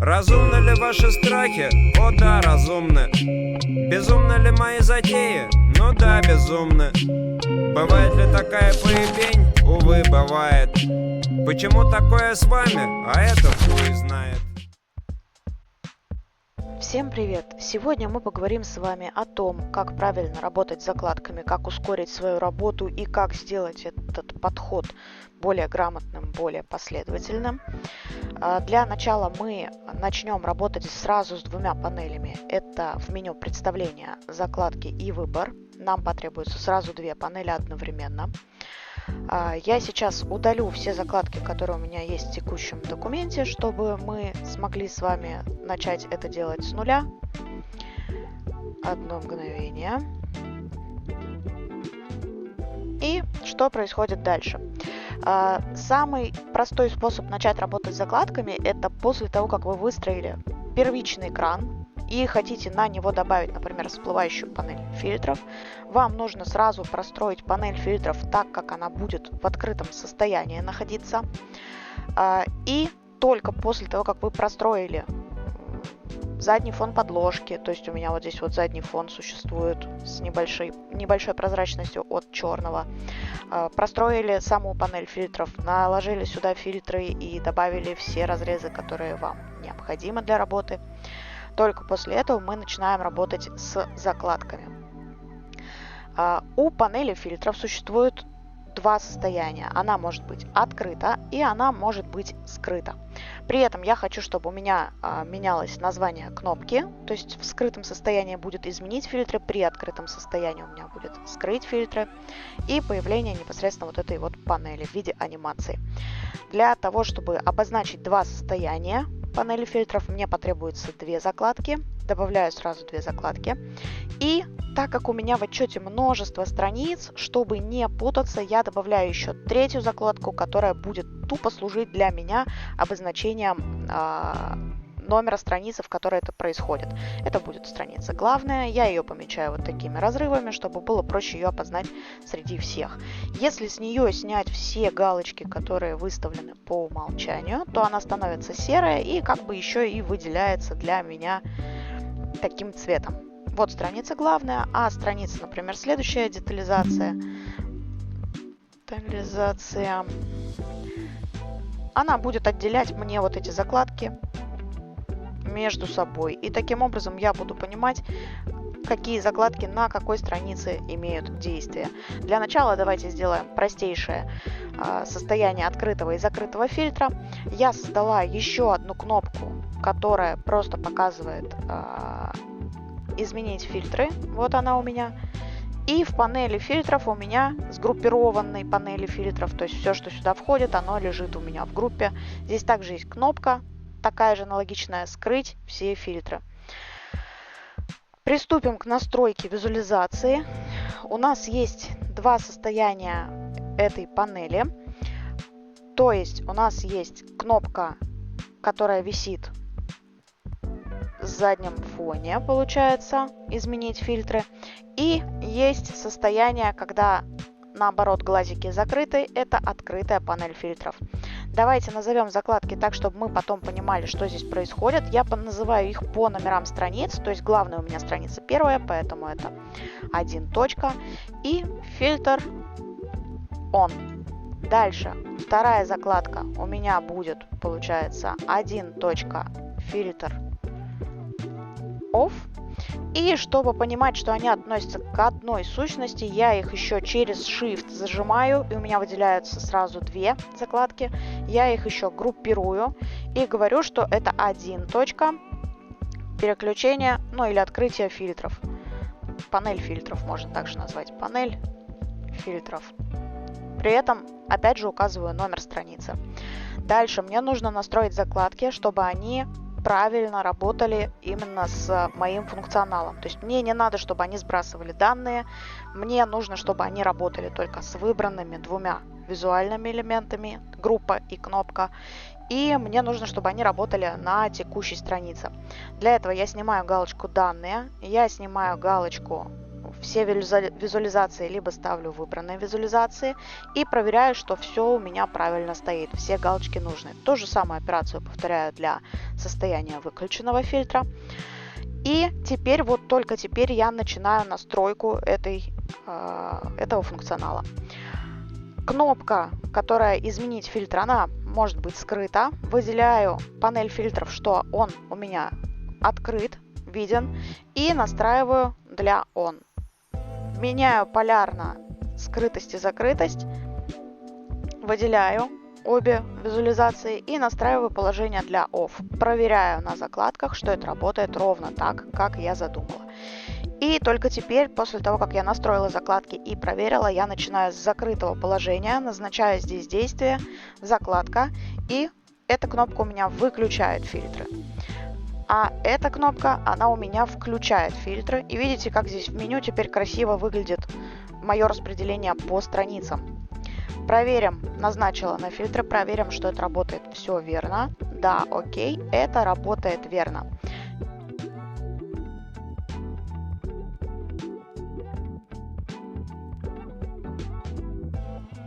Разумны ли ваши страхи? О да, разумны. Безумны ли мои затеи? Ну да, безумны. Бывает ли такая поебень? Увы, бывает. Почему такое с вами? А это хуй знает. Всем привет! Сегодня мы поговорим с вами о том, как правильно работать с закладками, как ускорить свою работу и как сделать этот подход более грамотным, более последовательным. Для начала мы начнем работать сразу с двумя панелями. Это в меню представления, закладки и выбор. Нам потребуется сразу две панели одновременно. Я сейчас удалю все закладки, которые у меня есть в текущем документе, чтобы мы смогли с вами начать это делать с нуля. Одно мгновение. И что происходит дальше? Самый простой способ начать работать с закладками – это после того, как вы выстроили первичный экран и хотите на него добавить, например, всплывающую панель фильтров, вам нужно сразу простроить панель фильтров так, как она будет в открытом состоянии находиться. И только после того, как вы простроили задний фон подложки, то есть у меня вот здесь вот задний фон существует с небольшой прозрачностью от черного, простроили саму панель фильтров, наложили сюда фильтры и добавили все разрезы, которые вам необходимы для работы. Только после этого мы начинаем работать с закладками. У панели фильтров существует два состояния. Она может быть открыта и она может быть скрыта. При этом я хочу, чтобы у меня менялось название кнопки, то есть в скрытом состоянии будет изменить фильтры, при открытом состоянии у меня будет скрыть фильтры и появление непосредственно вот этой вот панели в виде анимации. Для того, чтобы обозначить два состояния панели фильтров, мне потребуется две закладки. Добавляю сразу две закладки. И так как у меня в отчете множество страниц, чтобы не путаться, я добавляю еще третью закладку, которая будет тупо служить для меня обозначением номера страницы, в которой это происходит. Это будет страница главная, я ее помечаю вот такими разрывами, чтобы было проще ее опознать среди всех. Если с нее снять все галочки, которые выставлены по умолчанию, то она становится серая и как бы еще и выделяется для меня таким цветом. Вот страница главная, а страница, например, следующая детализация, она будет отделять мне вот эти закладки между собой. И таким образом я буду понимать, какие закладки на какой странице имеют действие. Для начала давайте сделаем простейшее состояние открытого и закрытого фильтра. Я создала еще одну кнопку, которая просто показывает изменить фильтры. Вот она у меня. И в панели фильтров у меня сгруппированной панели фильтров, то есть все, что сюда входит, оно лежит у меня в группе. Здесь также есть кнопка, такая же аналогичная, скрыть все фильтры. Приступим к настройке визуализации. У нас есть два состояния этой панели. То есть у нас есть кнопка, которая висит в заднем фоне, получается, изменить фильтры. И есть состояние, когда наоборот глазики закрыты, это открытая панель фильтров. Давайте назовем закладки так, чтобы мы потом понимали, что здесь происходит. Я называю их по номерам страниц, то есть главная у меня страница первая, поэтому это 1 точка и фильтр on. Дальше вторая закладка у меня будет, получается, 1 точка фильтр off. И чтобы понимать, что они относятся к одной сущности, я их еще через Shift зажимаю, и у меня выделяются сразу две закладки. Я их еще группирую и говорю, что это 1 точка переключения, ну или открытие фильтров. Панель фильтров можно также назвать, панель фильтров. При этом, опять же, указываю номер страницы. Дальше мне нужно настроить закладки, чтобы они правильно работали именно с моим функционалом. То есть мне не надо, чтобы они сбрасывали данные, мне нужно, чтобы они работали только с выбранными двумя визуальными элементами, группа и кнопка, и мне нужно, чтобы они работали на текущей странице. Для этого я снимаю галочку «Данные», я снимаю галочку все визуализации, либо ставлю выбранные визуализации и проверяю, что все у меня правильно стоит, все галочки нужны. Ту же самую операцию повторяю для состояния выключенного фильтра. И теперь, вот только теперь я начинаю настройку этого функционала. Кнопка, которая изменить фильтр, она может быть скрыта. Выделяю панель фильтров, что он у меня открыт, виден, и настраиваю для on. Меняю полярно скрытость и закрытость, выделяю обе визуализации и настраиваю положение для off. Проверяю на закладках, что это работает ровно так, как я задумала. И только теперь, после того, как я настроила закладки и проверила, я начинаю с закрытого положения, назначаю здесь действие, закладка, и эта кнопка у меня выключает фильтры. А эта кнопка, она у меня включает фильтры. И видите, как здесь в меню теперь красиво выглядит мое распределение по страницам. Проверим, назначила на фильтры, проверим, что это работает все верно. Да, окей, это работает верно.